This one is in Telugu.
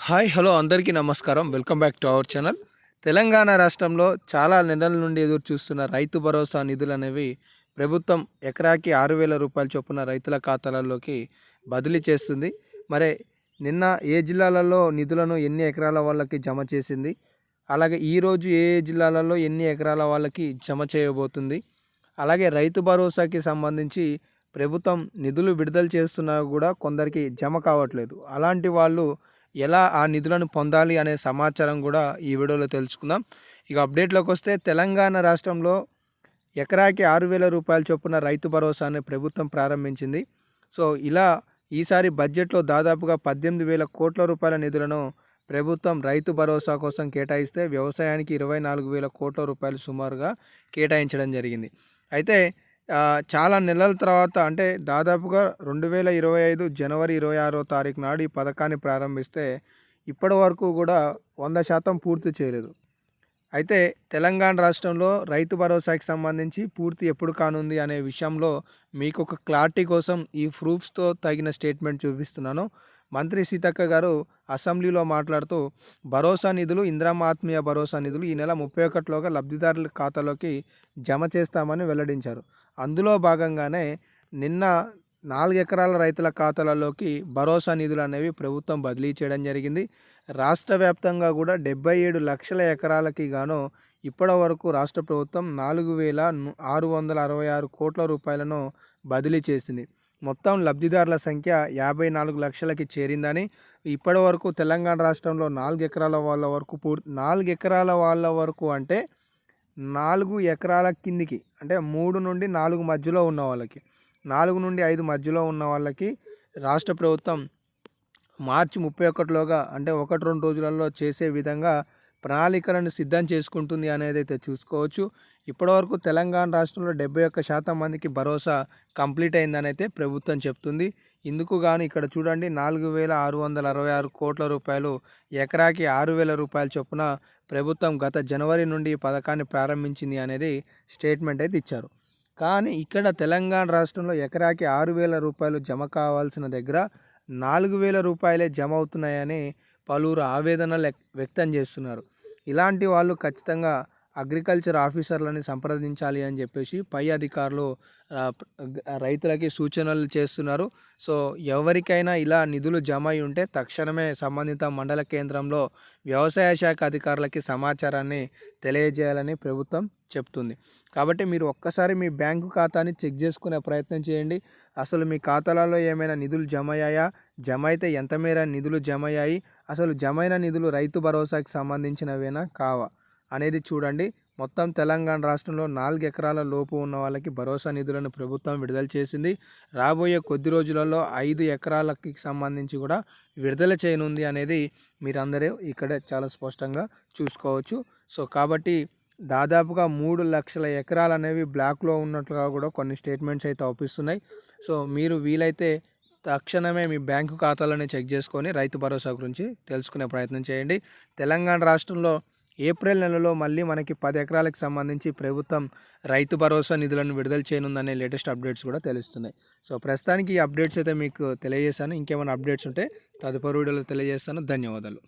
హాయ్ హలో అందరికీ నమస్కారం. Welcome back to our channel. Telangana రాష్ట్రంలో చాలా నెలల నుండి ఎదురు చూస్తున్న రైతు భరోసా నిధులు అనేవి ప్రభుత్వం ఎకరాకి 6,000 రూపాయల చొప్పున రైతుల ఖాతాలలోకి బదిలీ చేస్తుంది. మరి నిన్న ఏ జిల్లాలలో నిధులను ఎన్ని ఎకరాల వాళ్ళకి జమ చేసింది, అలాగే ఈరోజు ఏ ఏ జిల్లాలలో ఎన్ని ఎకరాల వాళ్ళకి జమ చేయబోతుంది, అలాగే రైతు భరోసాకి సంబంధించి ప్రభుత్వం నిధులు విడుదల చేస్తున్నా కూడా కొందరికి జమ కావట్లేదు. అలాంటి వాళ్ళు ఎలా ఆ నిధులను పొందాలి అనే సమాచారం కూడా ఈ వీడియోలో తెలుసుకుందాం. ఇక అప్డేట్లోకి వస్తే తెలంగాణ రాష్ట్రంలో ఎకరాకి 6,000 రూపాయల చొప్పున రైతు భరోసాని ప్రభుత్వం ప్రారంభించింది. సో ఇలా ఈసారి బడ్జెట్లో దాదాపుగా 18,000 కోట్ల రూపాయల నిధులను ప్రభుత్వం రైతు భరోసా కోసం కేటాయిస్తే వ్యవసాయానికి 24,000 కోట్ల రూపాయలు సుమారుగా కేటాయించడం జరిగింది. అయితే చాలా నెలల తర్వాత అంటే దాదాపుగా 2025 జనవరి 26వ తారీఖు నాడు ఈ పథకాన్ని ప్రారంభిస్తే ఇప్పటి వరకు కూడా 100% పూర్తి చేయలేదు. అయితే తెలంగాణ రాష్ట్రంలో రైతు భరోసాకి సంబంధించి పూర్తి ఎప్పుడు కానుంది అనే విషయంలో మీకు ఒక క్లారిటీ కోసం ఈ ప్రూఫ్స్తో తగిన స్టేట్మెంట్ చూపిస్తున్నాను. మంత్రి సీతక్క గారు అసెంబ్లీలో మాట్లాడుతూ భరోసా నిధులు, ఇందిరమ్మ ఆత్మీయ భరోసా నిధులు ఈ నెల 31లోగా లబ్ధిదారుల ఖాతాలోకి జమ చేస్తామని వెల్లడించారు. అందులో భాగంగానే నిన్న 4 ఎకరాల రైతుల ఖాతాలలోకి భరోసా నిధులు అనేవి ప్రభుత్వం బదిలీ చేయడం జరిగింది. రాష్ట్ర వ్యాప్తంగా కూడా 77 లక్షల ఎకరాలకి గాను ఇప్పటి వరకు రాష్ట్ర ప్రభుత్వం 4,666 కోట్ల రూపాయలను బదిలీ చేసింది. మొత్తం లబ్ధిదారుల సంఖ్య 54 లక్షలకి చేరిందని, ఇప్పటి వరకు తెలంగాణ రాష్ట్రంలో 4 ఎకరాల వాళ్ళ వరకు 4 ఎకరాల వాళ్ళ వరకు అంటే 4 ఎకరాల కిందికి అంటే 3 నుండి 4 మధ్యలో ఉన్న వాళ్ళకి, 4 నుండి 5 మధ్యలో ఉన్న వాళ్ళకి రాష్ట్ర ప్రభుత్వం మార్చి 31లోగా అంటే 1-2 రోజులలో చేసే విధంగా ప్రణాళికలను సిద్ధం చేసుకుంటుంది అనేది అయితే చూసుకోవచ్చు. ఇప్పటివరకు తెలంగాణ రాష్ట్రంలో 71% మందికి భరోసా కంప్లీట్ అయిందని అయితే ప్రభుత్వం చెప్తుంది. ఇందుకు గాను ఇక్కడ చూడండి 4,666 కోట్ల రూపాయలు ఎకరాకి 6,000 రూపాయల చొప్పున ప్రభుత్వం గత జనవరి నుండి ఈ పథకాన్ని ప్రారంభించింది అనేది స్టేట్మెంట్ అయితే ఇచ్చారు. కానీ ఇక్కడ తెలంగాణ రాష్ట్రంలో ఎకరాకి 6,000 రూపాయలు జమ కావాల్సిన దగ్గర 4,000 రూపాయలే జమ అవుతున్నాయని పలువురు ఆవేదన వ్యక్తం చేస్తున్నారు. ఇలాంటి వాళ్ళు ఖచ్చితంగా అగ్రికల్చర్ ఆఫీసర్లని సంప్రదించాలి అని చెప్పేసి పై అధికారులు రైతులకి సూచనలు చేస్తున్నారు. సో ఎవరికైనా ఇలా నిధులు జమ అయి ఉంటే తక్షణమే సంబంధిత మండల కేంద్రంలో వ్యవసాయ శాఖ అధికారులకి సమాచారాన్ని తెలియజేయాలని ప్రభుత్వం చెప్తుంది. కాబట్టి మీరు ఒక్కసారి మీ బ్యాంకు ఖాతాని చెక్ చేసుకునే ప్రయత్నం చేయండి. అసలు మీ ఖాతాలలో ఏమైనా నిధులు జమ అయ్యాయా, జమ అయితే ఎంత మేర నిధులు జమ అయ్యాయి, అసలు జమైన నిధులు రైతు భరోసాకి సంబంధించినవేనా కావా అనేది చూడండి. మొత్తం తెలంగాణ రాష్ట్రంలో 4 ఎకరాల లోపు ఉన్న వాళ్ళకి భరోసా నిధులను ప్రభుత్వం విడుదల చేసింది. రాబోయే కొద్ది రోజులలో 5 ఎకరాలకి సంబంధించి కూడా విడుదల చేయనుంది అనేది మీరందరూ ఇక్కడ చాలా స్పష్టంగా చూసుకోవచ్చు. సో కాబట్టి దాదాపుగా 3 లక్షల ఎకరాలు అనేవి బ్లాక్లో ఉన్నట్లుగా కూడా కొన్ని స్టేట్మెంట్స్ అయితే అవుపిస్తున్నాయి. సో మీరు వీలైతే తక్షణమే మీ బ్యాంకు ఖాతాలను చెక్ చేసుకొని రైతు భరోసా గురించి తెలుసుకునే ప్రయత్నం చేయండి. తెలంగాణ రాష్ట్రంలో ఏప్రిల్ నెలలో మళ్ళీ మనకి 10 ఎకరాలకు సంబంధించి ప్రభుత్వం రైతు భరోసా నిధులను విడుదల చేయనుందనే లేటెస్ట్ అప్డేట్స్ కూడా తెలుస్తున్నాయి. సో ప్రస్తుతానికి ఈ అప్డేట్స్ అయితే మీకు తెలియజేశాను. ఇంకేమైనా అప్డేట్స్ ఉంటే తదుపరి వీడియోలో తెలియజేస్తాను. ధన్యవాదాలు.